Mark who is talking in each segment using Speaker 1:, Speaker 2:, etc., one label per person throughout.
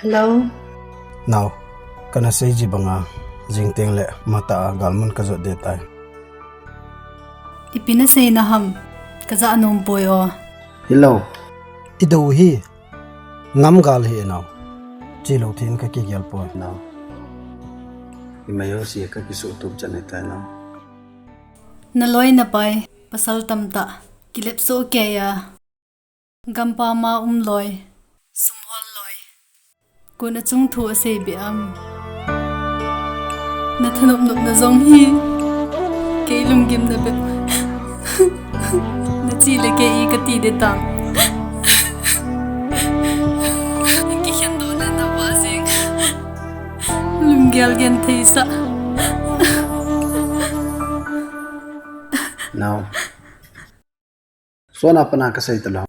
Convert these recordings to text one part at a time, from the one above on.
Speaker 1: Hello.
Speaker 2: Now, kana say ji banga jingteng le mata galmun ka zo de tai.
Speaker 3: Ipina say na ham kaza anom boy o.
Speaker 2: Hello. Ido hi ngam gal hi now. Chi lo thin ka ki gyal po now. Imayo si ka ki su tup chane tai now.
Speaker 3: Naloy na pai pasal tamta kilip so kaya gampa ma loy sumhol loy kuna chung thu se bi am na thanop nup na zong hi ke lum gim na be na chi le ke I ka ti de tang ki khan do na na wa sing lum gyal gen thei sa
Speaker 2: Now. So na pana ka say talaw.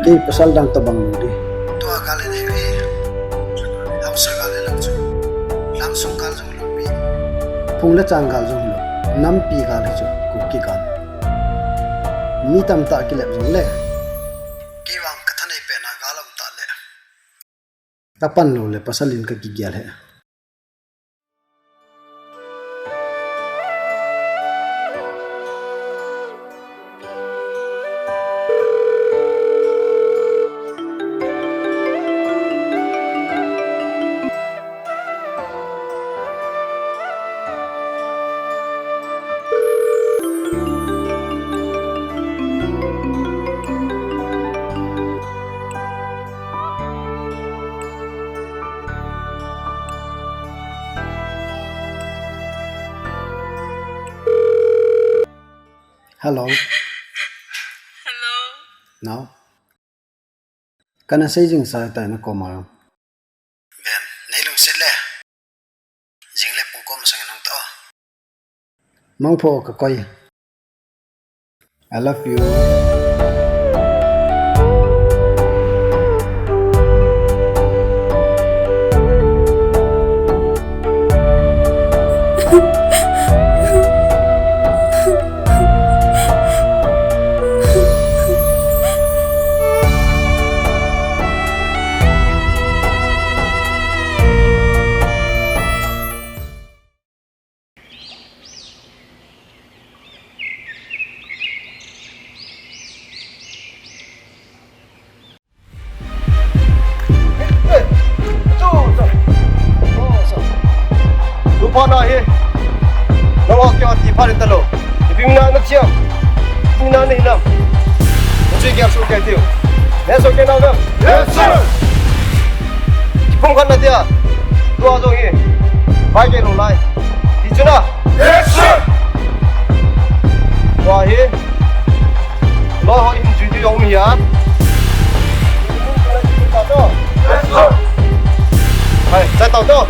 Speaker 2: Kay pasal dang tabang ludi. To agalin hi. Lam sa galin lang chu. Lam song gal jong lupi. Phung la chang gal jong lu. Nam pi gal hi chu kuki gal. Mi tam ta kilep jong le. Ki wang ka thanai pe na galam ta le. Tapan lo le pasalin ka ki gyal he. Hello.
Speaker 3: Hello.
Speaker 2: Now. Kana say jing sa ta na komar. Ben, nailung sile. Jing le pung kom sang nang to. Mangpu ka koy. I love you.
Speaker 4: Yes, sir. Phung dia. Dua zongi. Bagi lolai. Dijuna. Yes, sir. Wah he. Lo ho in ju yong mi ya. Yes, sir. Hai, sai tàu to.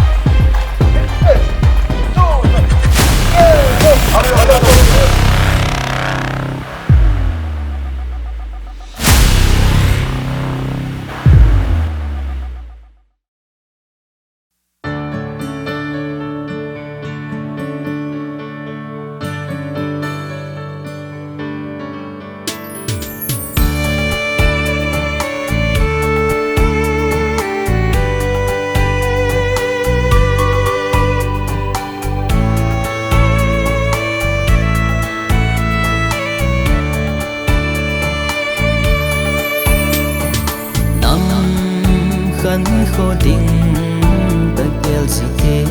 Speaker 5: khô đình ta kêu sự thế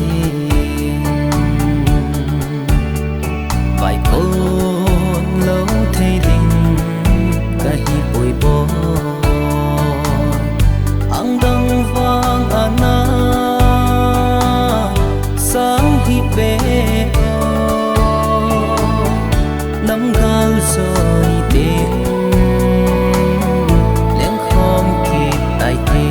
Speaker 5: vài con lâu thấy đình ta hi bồi bó ang đăng vang ana sáng hi bé nắm cao rồi đến lén khom kịp tại thế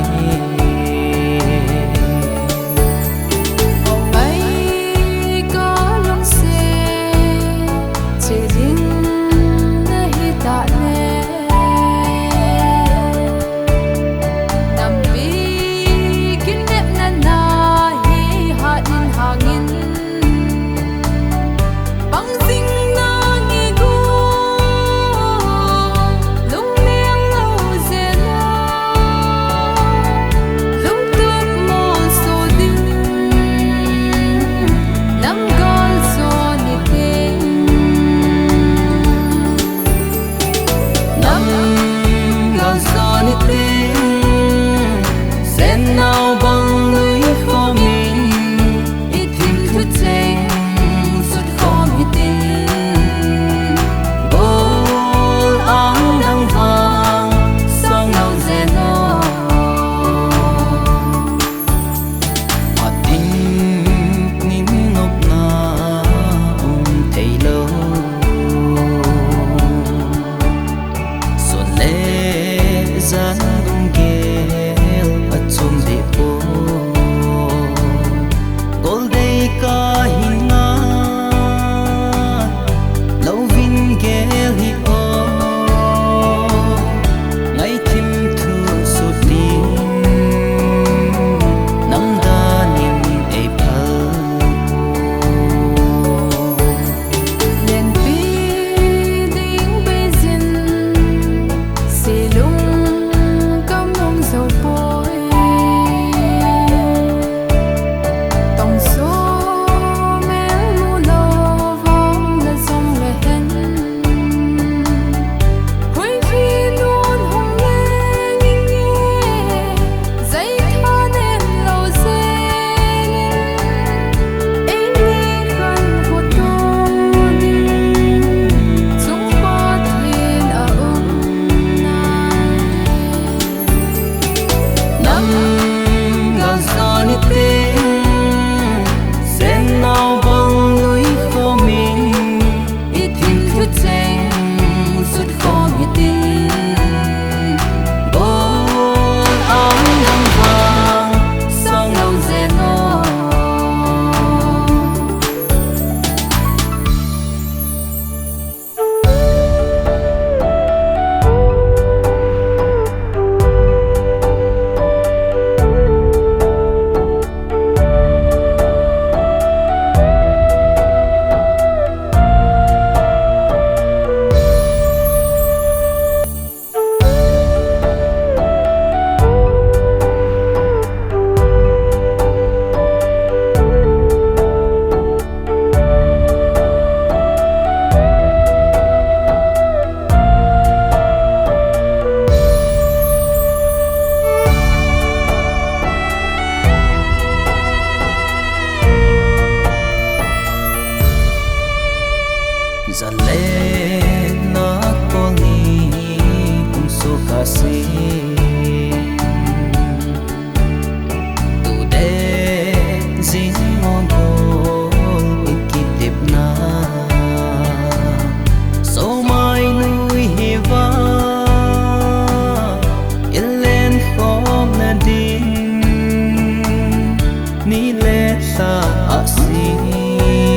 Speaker 5: hi